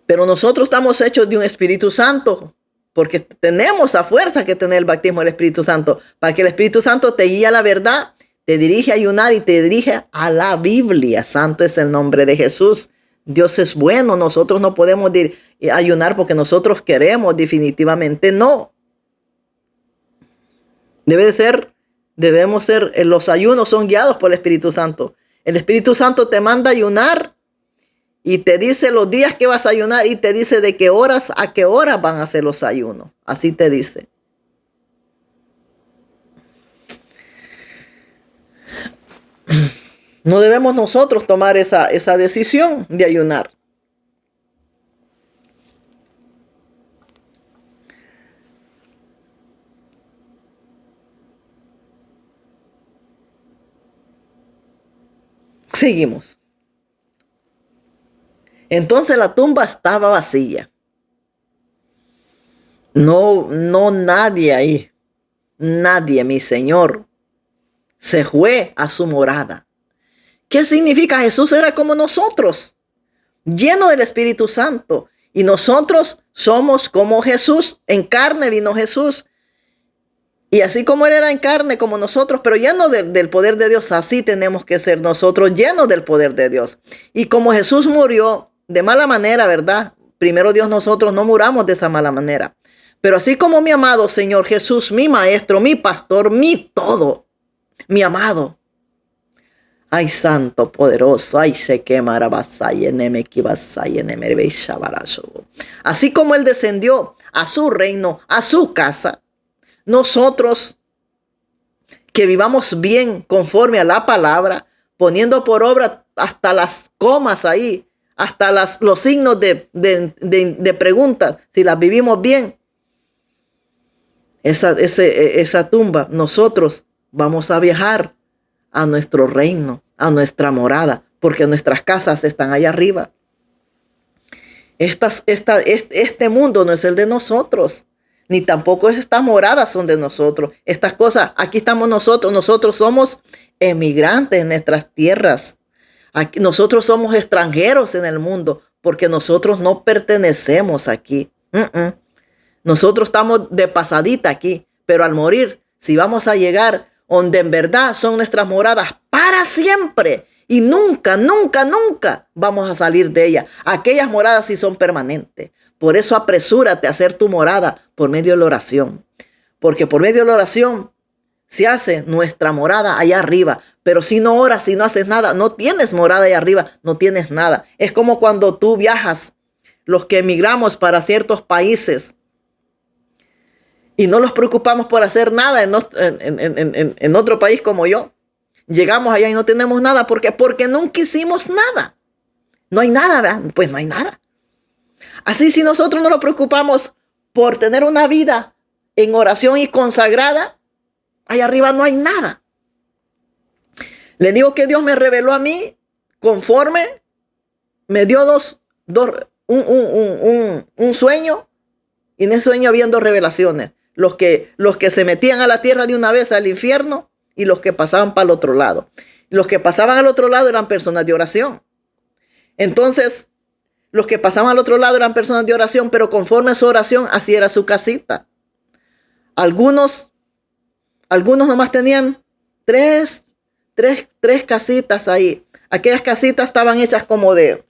Speaker 1: pero nosotros estamos hechos de un Espíritu Santo, porque tenemos a fuerza que tener el bautismo del Espíritu Santo, para que el Espíritu Santo te guíe a la verdad, te dirige a ayunar y te dirige a la Biblia. Santo es el nombre de Jesús. Dios es bueno. Nosotros no podemos ayunar porque nosotros queremos, definitivamente no. Debemos ser, los ayunos son guiados por el Espíritu Santo. El Espíritu Santo te manda a ayunar y te dice los días que vas a ayunar y te dice de qué horas a qué horas van a hacer los ayunos. Así te dice. No debemos nosotros tomar esa decisión de ayunar. Seguimos. Entonces la tumba estaba vacía. No nadie ahí. Nadie, mi Señor, se fue a su morada. ¿Qué significa? Jesús era como nosotros, lleno del Espíritu Santo. Y nosotros somos como Jesús. En carne vino Jesús. Y así como Él era en carne como nosotros, pero lleno del poder de Dios, así tenemos que ser nosotros, llenos del poder de Dios. Y como Jesús murió de mala manera, ¿verdad? Primero Dios, nosotros no muramos de esa mala manera. Pero así como mi amado Señor Jesús, mi maestro, mi pastor, mi todo, mi amado. Ay, santo, poderoso, ay, se quemará basay, eneme kibasay, eneme beishabarazo. Así como Él descendió a su reino, a su casa, nosotros que vivamos bien conforme a la palabra, poniendo por obra hasta las comas ahí, hasta los signos de preguntas, si las vivimos bien, esa tumba, nosotros vamos a viajar a nuestro reino, a nuestra morada, porque nuestras casas están allá arriba. Este mundo no es el de nosotros, ni tampoco estas moradas son de nosotros. Estas cosas, aquí estamos nosotros somos emigrantes en nuestras tierras. Aquí, nosotros somos extranjeros en el mundo, porque nosotros no pertenecemos aquí. Nosotros estamos de pasadita aquí, pero al morir, si vamos a llegar donde en verdad son nuestras moradas para siempre y nunca, nunca, nunca vamos a salir de ellas. Aquellas moradas sí son permanentes. Por eso apresúrate a hacer tu morada por medio de la oración. Porque por medio de la oración se hace nuestra morada allá arriba. Pero si no oras, si no haces nada, no tienes morada allá arriba, no tienes nada. Es como cuando tú viajas, los que emigramos para ciertos países y no nos preocupamos por hacer nada en otro país como yo. Llegamos allá y no tenemos nada. ¿Por qué? Porque nunca hicimos nada. No hay nada, ¿verdad? Pues no hay nada. Así, si nosotros no nos preocupamos por tener una vida en oración y consagrada, allá arriba no hay nada. Le digo que Dios me reveló a mí conforme me dio un sueño, y en ese sueño habían dos revelaciones. Los que se metían a la tierra de una vez al infierno y los que pasaban para el otro lado. Los que pasaban al otro lado eran personas de oración. Entonces, los que pasaban al otro lado eran personas de oración, pero conforme a su oración, así era su casita. Algunos nomás tenían tres tres casitas ahí. Aquellas casitas estaban hechas como de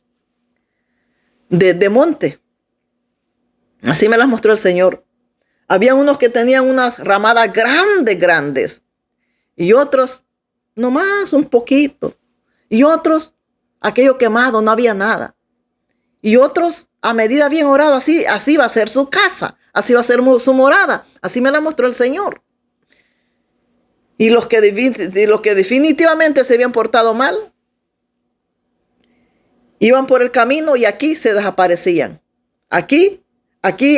Speaker 1: monte. Así me las mostró el Señor. Había unos que tenían unas ramadas grandes. Y otros, nomás un poquito. Y otros, aquello quemado, no había nada. Y otros, a medida bien orado, así va a ser su casa. Así va a ser su morada. Así me la mostró el Señor. Y los que definitivamente se habían portado mal, iban por el camino y aquí se desaparecían. Aquí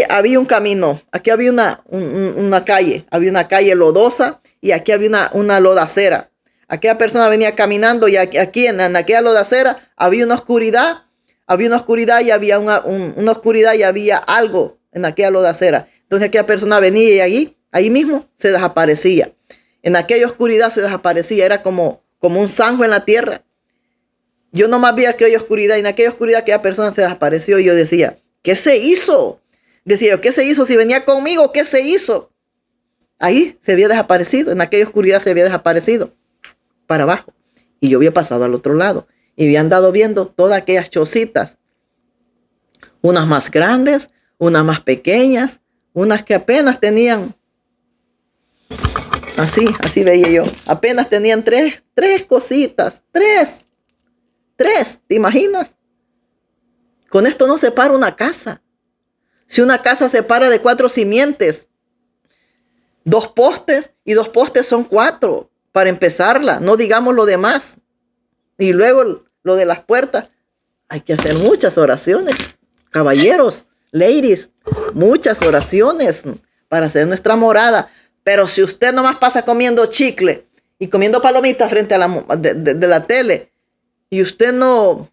Speaker 1: había un camino, aquí había una calle, había una calle lodosa y aquí había una lodacera. Aquella persona venía caminando y aquí en aquella lodacera había una oscuridad y había una oscuridad y había algo en aquella lodacera. Entonces aquella persona venía y ahí mismo se desaparecía. En aquella oscuridad se desaparecía, era como un zanjo en la tierra. Yo nomás vi aquella oscuridad y en aquella oscuridad aquella persona se desapareció y yo decía, ¿qué se hizo? Decía yo, ¿qué se hizo? Si venía conmigo, ¿qué se hizo? Ahí se había desaparecido, en aquella oscuridad se había desaparecido para abajo. Y yo había pasado al otro lado y había andado viendo todas aquellas chocitas. Unas más grandes, unas más pequeñas, unas que apenas tenían, así veía yo, apenas tenían tres cositas, tres, ¿te imaginas? Con esto no se para una casa. Si una casa se para de 4 simientes, 2 postes y 2 postes son 4 para empezarla, no digamos lo demás. Y luego lo de las puertas, hay que hacer muchas oraciones, caballeros, ladies, muchas oraciones para hacer nuestra morada. Pero si usted nomás pasa comiendo chicle y comiendo palomitas frente a de la tele y usted no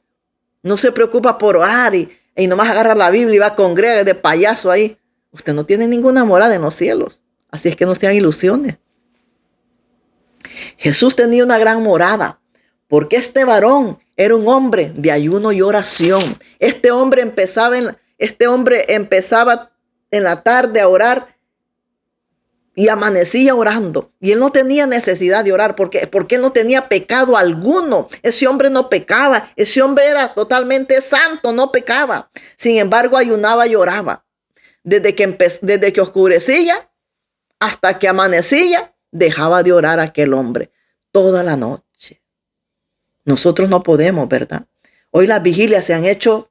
Speaker 1: se preocupa por orar y nomás agarra la Biblia y va a congregar de payaso ahí, usted no tiene ninguna morada en los cielos. Así es que no sean ilusiones. Jesús tenía una gran morada porque este varón era un hombre de ayuno y oración. Este hombre empezaba en la tarde a orar y amanecía orando. Y él no tenía necesidad de orar porque él no tenía pecado alguno. Ese hombre no pecaba. Ese hombre era totalmente santo, no pecaba. Sin embargo, ayunaba y oraba. Desde que oscurecía hasta que amanecía, dejaba de orar aquel hombre toda la noche. Nosotros no podemos, ¿verdad? Hoy las vigilias se han hecho.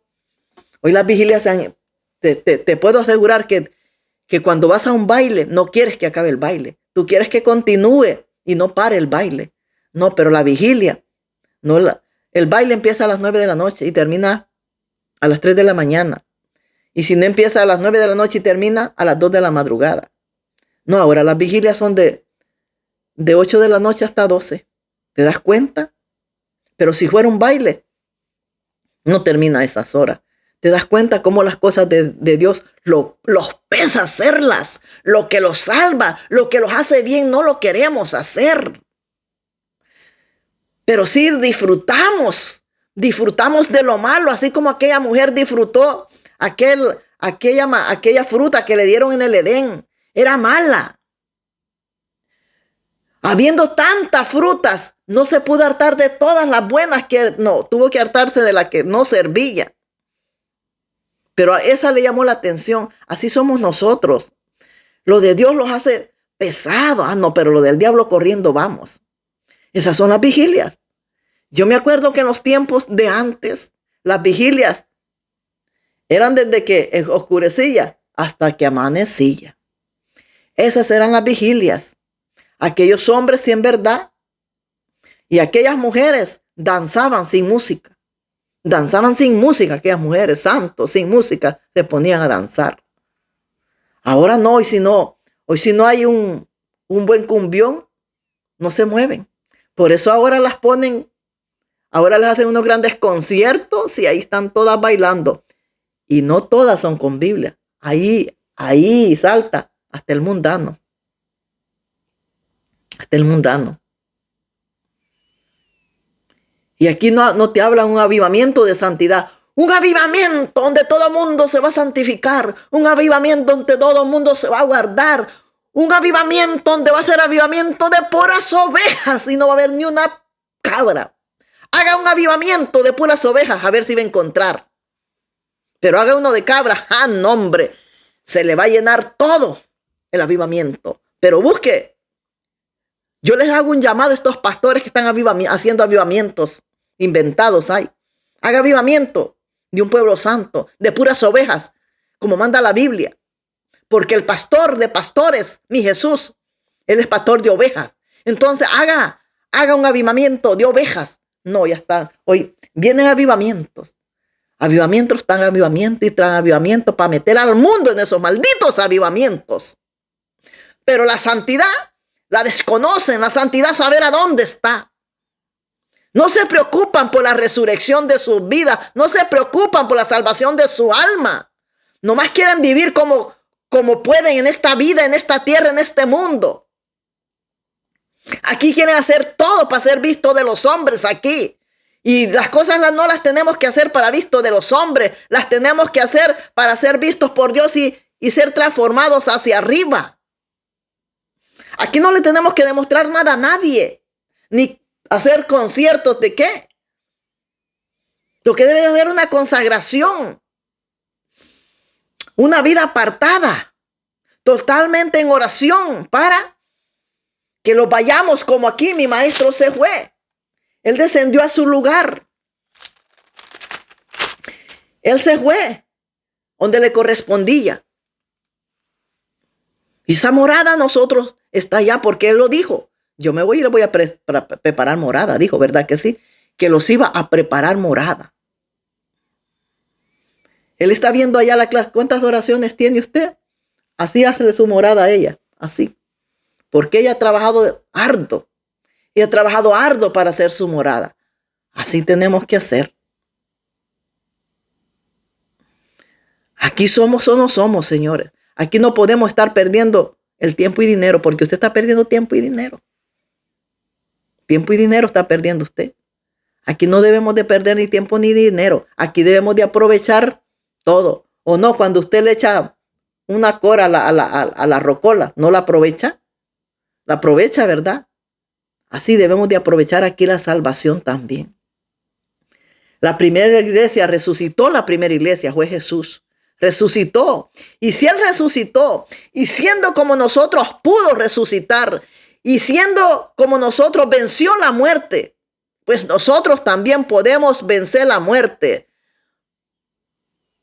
Speaker 1: Te puedo asegurar que cuando vas a un baile, no quieres que acabe el baile. Tú quieres que continúe y no pare el baile. No, pero la vigilia, el baile empieza a las 9 de la noche y termina a las 3 de la mañana. Y si no empieza a las 9 de la noche y termina a las 2 de la madrugada. No, ahora las vigilias son de 8 de la noche hasta 12. ¿Te das cuenta? Pero si fuera un baile, no termina a esas horas. ¿Te das cuenta cómo las cosas de Dios los pesa hacerlas? Lo que los salva, lo que los hace bien, no lo queremos hacer. Pero sí disfrutamos de lo malo, así como aquella mujer disfrutó aquella fruta que le dieron en el Edén. Era mala. Habiendo tantas frutas, no se pudo hartar de todas las buenas tuvo que hartarse de la que no servía. Pero a esa le llamó la atención. Así somos nosotros. Lo de Dios los hace pesados. Pero lo del diablo corriendo vamos. Esas son las vigilias. Yo me acuerdo que en los tiempos de antes, las vigilias eran desde que oscurecía hasta que amanecía. Esas eran las vigilias. Aquellos hombres, sí, en verdad, y aquellas mujeres danzaban sin música. Danzaban sin música, aquellas mujeres, santos, sin música, se ponían a danzar. Ahora no, hoy si no hay un buen cumbión, no se mueven. Por eso ahora ahora les hacen unos grandes conciertos y ahí están todas bailando. Y no todas son con Biblia. Ahí salta hasta el mundano. Hasta el mundano. Y aquí no te hablan un avivamiento de santidad. Un avivamiento donde todo el mundo se va a santificar. Un avivamiento donde todo el mundo se va a guardar. Un avivamiento donde va a ser avivamiento de puras ovejas. Y no va a haber ni una cabra. Haga un avivamiento de puras ovejas, a ver si va a encontrar. Pero haga uno de cabra, no, hombre, se le va a llenar todo el avivamiento. Pero busque. Yo les hago un llamado a estos pastores que están haciendo avivamientos inventados. Haga avivamiento de un pueblo santo, de puras ovejas, como manda la Biblia. Porque el pastor de pastores, mi Jesús, Él es pastor de ovejas. Entonces haga un avivamiento de ovejas. No, ya está. Hoy vienen avivamientos. Avivamientos tras avivamiento y tras avivamiento para meter al mundo en esos malditos avivamientos. Pero la santidad la desconocen. La santidad, saber a dónde está. No se preocupan por la resurrección de sus vidas. No se preocupan por la salvación de su alma. Nomás quieren vivir como pueden en esta vida, en esta tierra, en este mundo. Aquí quieren hacer todo para ser visto de los hombres aquí. Y las cosas no las tenemos que hacer para visto de los hombres. Las tenemos que hacer para ser vistos por Dios y ser transformados hacia arriba. Aquí no le tenemos que demostrar nada a nadie. Ni hacer conciertos de qué. Lo que debe de haber una consagración. Una vida apartada. Totalmente en oración para que lo vayamos como aquí mi maestro se fue. Él descendió a su lugar. Él se fue donde le correspondía. Y esa morada nosotros está allá porque Él lo dijo. Yo me voy y le voy a preparar morada. Dijo, ¿verdad que sí? Que los iba a preparar morada. Él está viendo allá la clase. ¿Cuántas oraciones tiene usted? Así hace su morada a ella. Así. Porque ella ha trabajado arduo. Ella ha trabajado arduo para hacer su morada. Así tenemos que hacer. Aquí somos o no somos, señores. Aquí no podemos estar perdiendo el tiempo y dinero, porque usted está perdiendo tiempo y dinero. Tiempo y dinero está perdiendo usted. Aquí no debemos de perder ni tiempo ni dinero. Aquí debemos de aprovechar todo. O no, cuando usted le echa una cora a la rocola, ¿no la aprovecha? La aprovecha, ¿verdad? Así debemos de aprovechar aquí la salvación también. La primera iglesia resucitó, la primera iglesia fue Jesús. Resucitó. Y si Él resucitó, y siendo como nosotros pudo resucitar, y siendo como nosotros venció la muerte, pues nosotros también podemos vencer la muerte.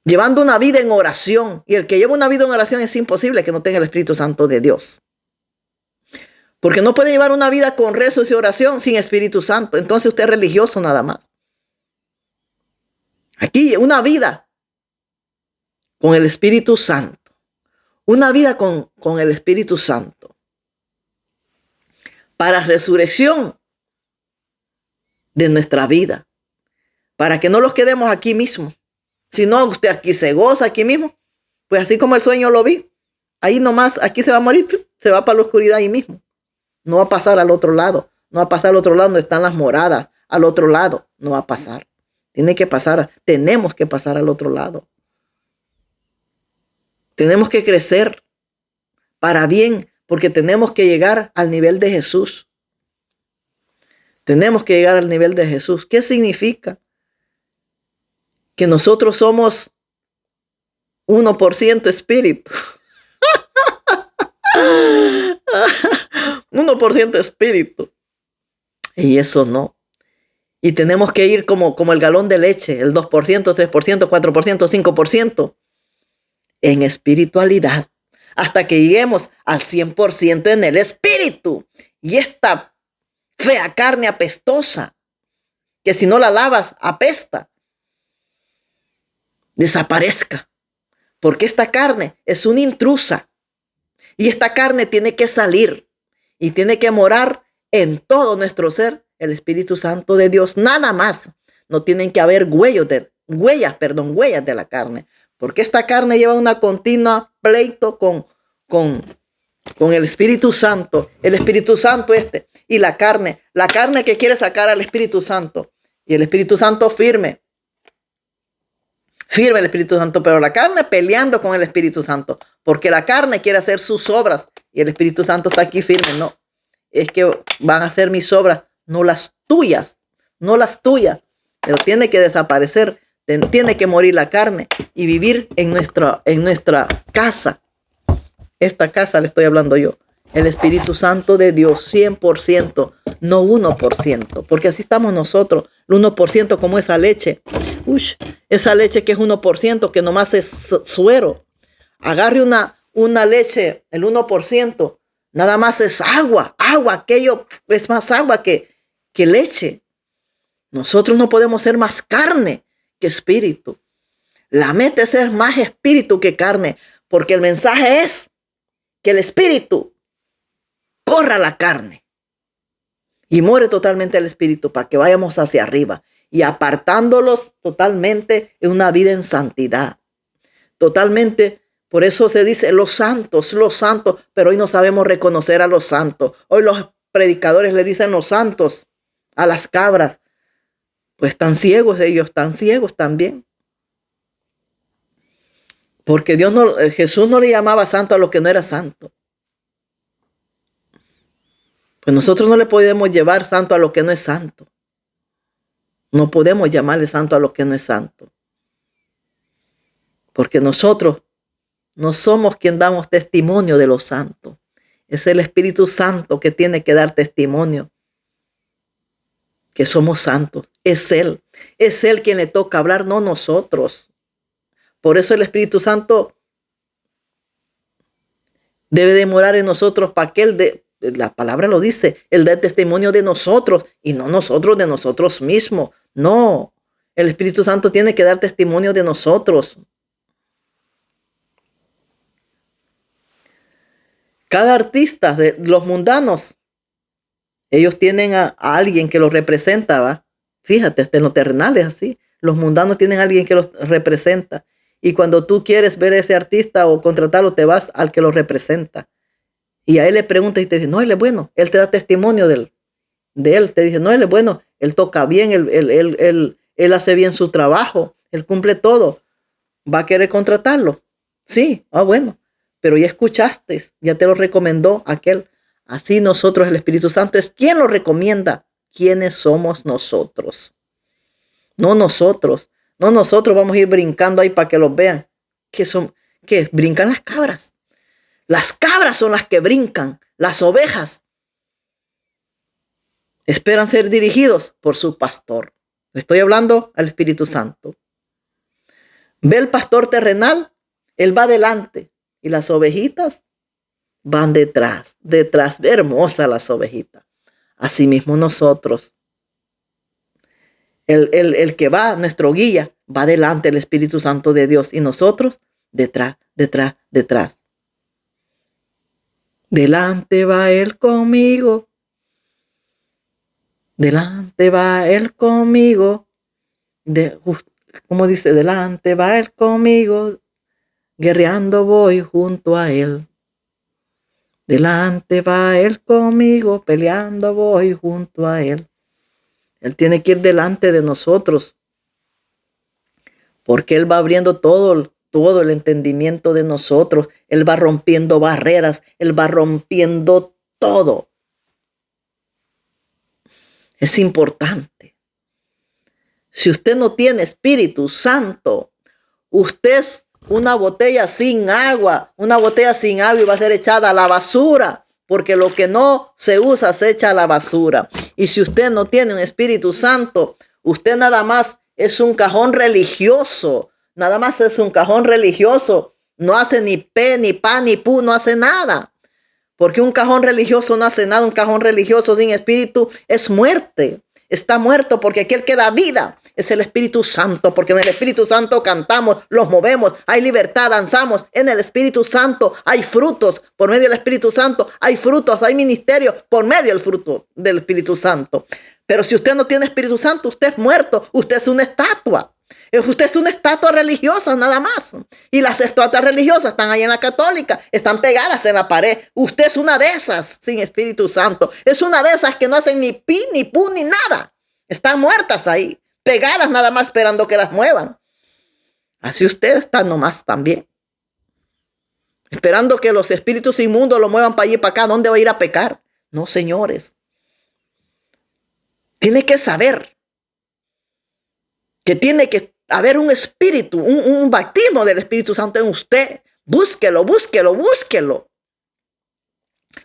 Speaker 1: Llevando una vida en oración. Y el que lleva una vida en oración es imposible que no tenga el Espíritu Santo de Dios. Porque no puede llevar una vida con rezos y oración sin Espíritu Santo. Entonces usted es religioso nada más. Aquí una vida con el Espíritu Santo. Una vida con el Espíritu Santo. Para resurrección de nuestra vida. Para que no los quedemos aquí mismo. Si no, usted aquí se goza aquí mismo. Pues así como el sueño lo vi. Ahí nomás, aquí se va a morir. Se va para la oscuridad ahí mismo. No va a pasar al otro lado. No va a pasar al otro lado donde están las moradas. Al otro lado. No va a pasar. Tiene que pasar. Tenemos que pasar al otro lado. Tenemos que crecer para bien. Porque tenemos que llegar al nivel de Jesús. Tenemos que llegar al nivel de Jesús. ¿Qué significa? Que nosotros somos 1% espíritu. 1% espíritu. Y eso no. Y tenemos que ir como el galón de leche, el 2%, 3%, 4%, 5%, en espiritualidad, hasta que lleguemos al 100% en el espíritu. Y esta fea carne apestosa, que si no la lavas, apesta, desaparezca. Porque esta carne es una intrusa. Y esta carne tiene que salir y tiene que morar en todo nuestro ser, el Espíritu Santo de Dios, nada más. No tienen que haber huellas de la carne, porque esta carne lleva una continua pleito con el Espíritu Santo, el Espíritu Santo y la carne que quiere sacar al Espíritu Santo, y el Espíritu Santo firme el Espíritu Santo, pero la carne peleando con el Espíritu Santo, porque la carne quiere hacer sus obras y el Espíritu Santo está aquí firme. No, es que van a hacer mis obras, no las tuyas, no las tuyas, pero tiene que desaparecer, tiene que morir la carne y vivir en nuestra casa. Esta casa le estoy hablando yo. El Espíritu Santo de Dios, 100%, no 1%, porque así estamos nosotros, el 1% como esa leche. Esa leche que es 1%, que nomás es suero. Agarre una leche, el 1%, nada más es agua, aquello es más agua que leche. Nosotros no podemos ser más carne que espíritu. La meta es ser más espíritu que carne, porque el mensaje es que el espíritu corra la carne y muere totalmente el espíritu para que vayamos hacia arriba y apartándolos totalmente en una vida en santidad. Totalmente, por eso se dice los santos, pero hoy no sabemos reconocer a los santos. Hoy los predicadores le dicen los santos a las cabras. Pues están ciegos ellos, están ciegos también. Porque Jesús no le llamaba santo a lo que no era santo. Pues nosotros no le podemos llevar santo a lo que no es santo. No podemos llamarle santo a lo que no es santo. Porque nosotros no somos quien damos testimonio de los santos. Es el Espíritu Santo que tiene que dar testimonio que somos santos. Es Él quien le toca hablar, no nosotros. Por eso el Espíritu Santo debe de morar en nosotros para que la palabra lo dice, Él da testimonio de nosotros y no nosotros de nosotros mismos. No, el Espíritu Santo tiene que dar testimonio de nosotros. Cada artista de los mundanos, ellos tienen a alguien que los representa, ¿va? Fíjate, hasta en lo terrenal es así. Los mundanos tienen a alguien que los representa. Y cuando tú quieres ver a ese artista o contratarlo, te vas al que lo representa. Y a él le preguntas y te dice, no, él es bueno. Él te da testimonio de él. Te dice, no, él es bueno. Él toca bien, él hace bien su trabajo. Él cumple todo. ¿Va a querer contratarlo? Sí, bueno. Pero ya escuchaste, ya te lo recomendó aquel. Así nosotros, el Espíritu Santo es quien lo recomienda. ¿Quiénes somos nosotros? No nosotros. No nosotros vamos a ir brincando ahí para que los vean. ¿Qué? Brincan las cabras. Las cabras son las que brincan. Las ovejas esperan ser dirigidos por su pastor. Le estoy hablando al Espíritu Santo. Ve el pastor terrenal, él va adelante y las ovejitas van detrás. Hermosas las ovejitas. Asimismo nosotros. El que va, nuestro guía, va adelante el Espíritu Santo de Dios y nosotros detrás. Delante va Él conmigo. Delante va Él conmigo. Como dice, delante va Él conmigo. Guerreando voy junto a Él. Delante va Él conmigo. Peleando voy junto a Él. Él tiene que ir delante de nosotros. Porque Él va abriendo todo el entendimiento de nosotros. Él va rompiendo barreras. Él va rompiendo todo. Es importante. Si usted no tiene Espíritu Santo, usted es una botella sin agua. Una botella sin agua y va a ser echada a la basura. Porque lo que no se usa se echa a la basura. Y si usted no tiene un Espíritu Santo, usted nada más es un cajón religioso. Nada más es un cajón religioso. No hace ni pe, ni pa, ni pu, no hace nada. Porque un cajón religioso no hace nada. Un cajón religioso sin espíritu es muerte. Está muerto porque aquel que da vida es el Espíritu Santo. Porque en el Espíritu Santo cantamos, los movemos, hay libertad, danzamos. En el Espíritu Santo hay frutos. Por medio del Espíritu Santo hay frutos, hay ministerio por medio del fruto del Espíritu Santo. Pero si usted no tiene Espíritu Santo, usted es muerto. Usted es una estatua. Usted es una estatua religiosa nada más. Y las estatuas religiosas están ahí en la católica. Están pegadas en la pared. Usted es una de esas sin Espíritu Santo. Es una de esas que no hacen ni pi, ni pu, ni nada. Están muertas ahí. Pegadas nada más esperando que las muevan. Así usted está nomás también. Esperando que los espíritus inmundos lo muevan para allí y para acá. ¿Dónde va a ir a pecar? No, señores. Tiene que saber que tiene que haber un espíritu, un bautismo del Espíritu Santo en usted. Búsquelo, búsquelo, búsquelo.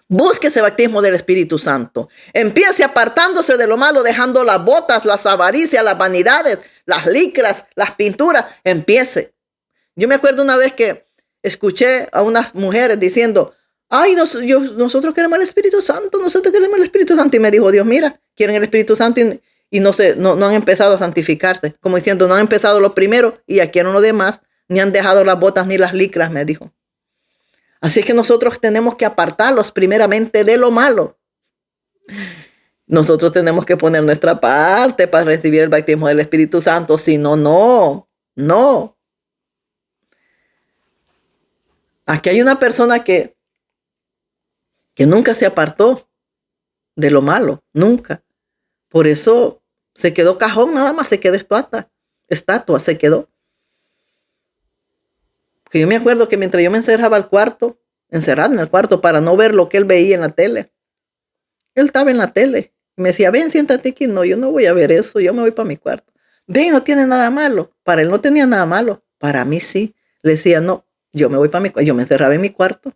Speaker 1: Busque ese bautismo del Espíritu Santo. Empiece apartándose de lo malo, dejando las botas, las avaricias, las vanidades, las licras, las pinturas. Empiece. Yo me acuerdo una vez que escuché a unas mujeres diciendo, ay, nosotros queremos el Espíritu Santo, nosotros queremos el Espíritu Santo. Y me dijo, Dios, mira, quieren el Espíritu Santo y no han empezado a santificarse. Como diciendo, no han empezado lo primero y ya quieren lo demás, ni han dejado las botas ni las licras, me dijo. Así que nosotros tenemos que apartarlos primeramente de lo malo. Nosotros tenemos que poner nuestra parte para recibir el bautismo del Espíritu Santo. Si no, no. Aquí hay una persona que nunca se apartó de lo malo, nunca. Por eso se quedó cajón, nada más se quedó estatua se quedó. Que yo me acuerdo que mientras yo me encerrado en el cuarto para no ver lo que él veía en la tele, él estaba en la tele y me decía, ven, siéntate aquí. No, yo no voy a ver eso, yo me voy para mi cuarto. Ven, no tiene nada malo. Para él no tenía nada malo, para mí sí. Le decía, no, yo me voy para mi cuarto. Yo me encerraba en mi cuarto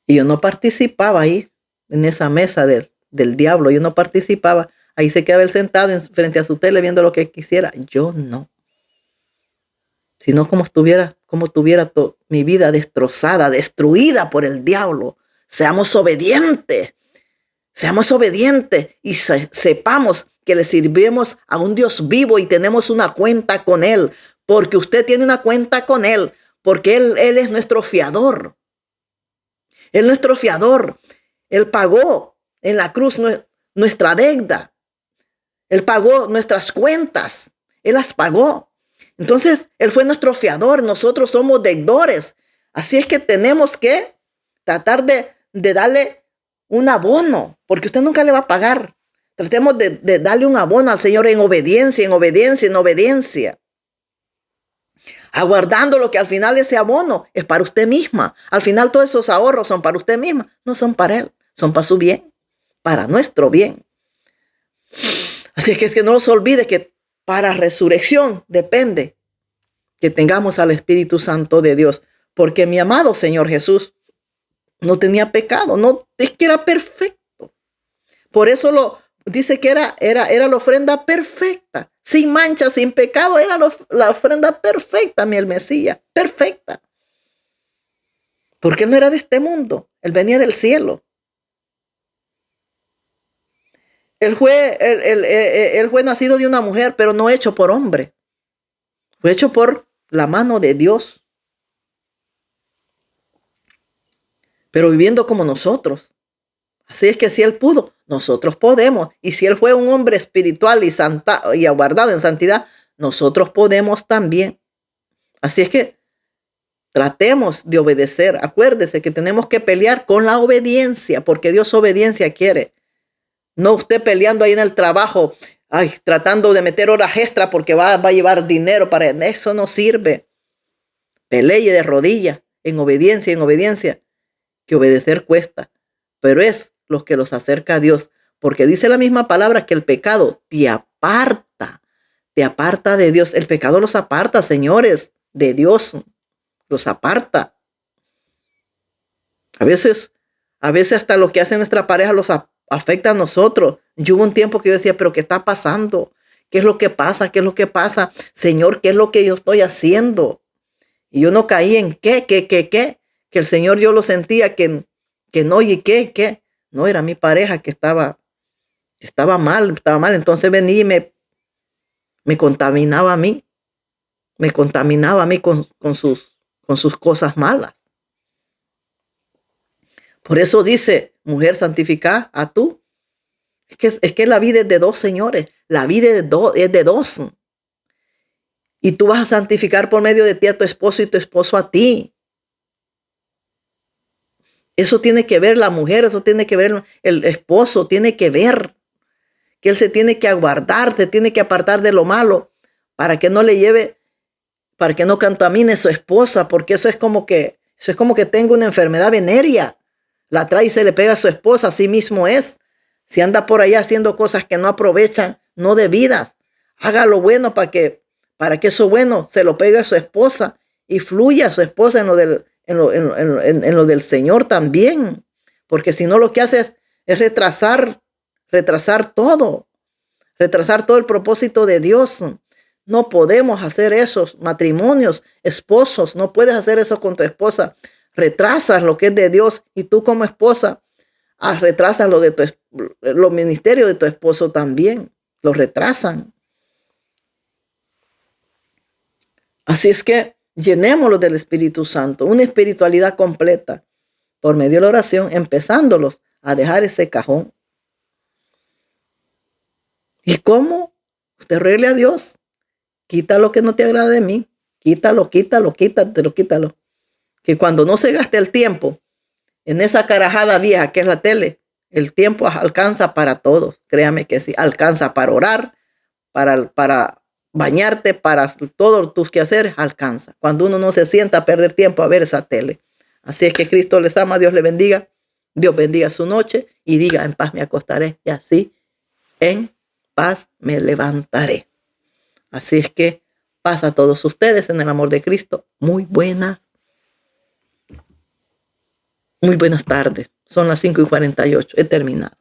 Speaker 1: y yo no participaba ahí en esa mesa del diablo. Yo no participaba. Ahí se quedaba él sentado frente a su tele viendo lo que quisiera. Yo no. Sino como tuviera mi vida destrozada, destruida por el diablo. Seamos obedientes y sepamos que le sirvemos a un Dios vivo y tenemos una cuenta con Él, porque usted tiene una cuenta con Él, porque Él es nuestro fiador. Él es nuestro fiador. Él pagó en la cruz nuestra deuda. Él pagó nuestras cuentas. Él las pagó. Entonces, Él fue nuestro fiador, nosotros somos deudores. Así es que tenemos que tratar de darle un abono, porque usted nunca le va a pagar. Tratemos de darle un abono al Señor en obediencia, aguardando lo que al final ese abono es para usted misma. Al final todos esos ahorros son para usted misma, no son para Él, son para su bien, para nuestro bien. Así es que no se olvide que para resurrección depende que tengamos al Espíritu Santo de Dios. Porque mi amado Señor Jesús no tenía pecado, no es que era perfecto. Por eso dice que era la ofrenda perfecta, sin mancha, sin pecado, era la ofrenda perfecta, el Mesías, perfecta. Porque Él no era de este mundo, Él venía del cielo. Él fue nacido de una mujer, pero no hecho por hombre. Fue hecho por la mano de Dios. Pero viviendo como nosotros. Así es que si Él pudo, nosotros podemos. Y si Él fue un hombre espiritual y aguardado en santidad, nosotros podemos también. Así es que tratemos de obedecer. Acuérdese que tenemos que pelear con la obediencia, porque Dios obediencia quiere. No usted peleando ahí en el trabajo, tratando de meter horas extra porque va a llevar dinero para eso, no sirve. Pelee de rodillas, en obediencia, que obedecer cuesta, pero es lo que los acerca a Dios, porque dice la misma palabra que el pecado te aparta de Dios. El pecado los aparta, señores, de Dios, los aparta. A veces hasta lo que hace nuestra pareja los afecta a nosotros. Yo hubo un tiempo que yo decía, pero ¿qué está pasando? ¿Qué es lo que pasa? Señor, ¿qué es lo que yo estoy haciendo? Y yo no caí en ¿qué? Que el Señor yo lo sentía que no, ¿y qué? No, era mi pareja que estaba mal. Entonces venía y me contaminaba a mí. Con sus cosas malas. Por eso dice, mujer, santificá a tú. Es que la vida es de dos, señores. La vida es de dos. Y tú vas a santificar por medio de ti a tu esposo y tu esposo a ti. Eso tiene que ver la mujer, eso tiene que ver el esposo, tiene que ver que él se tiene que aguardar, se tiene que apartar de lo malo para que no le lleve, para que no contamine a su esposa, porque eso es como que tenga una enfermedad venérea. La trae y se le pega a su esposa, así mismo es. Si anda por allá haciendo cosas que no aprovechan, no debidas, haga lo bueno para que eso bueno se lo pegue a su esposa y fluya a su esposa en lo del Señor también. Porque si no, lo que hace es retrasar todo el propósito de Dios. No podemos hacer esos matrimonios, esposos, no puedes hacer eso con tu esposa. Retrasas lo que es de Dios y tú como esposa retrasas los ministerios de tu esposo también, los retrasan. Así es que llenémoslos del Espíritu Santo, una espiritualidad completa por medio de la oración, empezándolos a dejar ese cajón. ¿Y cómo? Usted ruegue a Dios. Quita lo que no te agrada de mí. Quítalo. Que cuando no se gaste el tiempo en esa carajada vieja que es la tele, el tiempo alcanza para todos. Créame que sí, alcanza para orar, para bañarte, para todos tus quehaceres, alcanza. Cuando uno no se sienta a perder tiempo a ver esa tele. Así es que Cristo les ama, Dios les bendiga. Dios bendiga su noche y diga, en paz me acostaré. Y así, en paz me levantaré. Así es que paz a todos ustedes en el amor de Cristo. Muy buenas tardes. Son las 5:48. He terminado.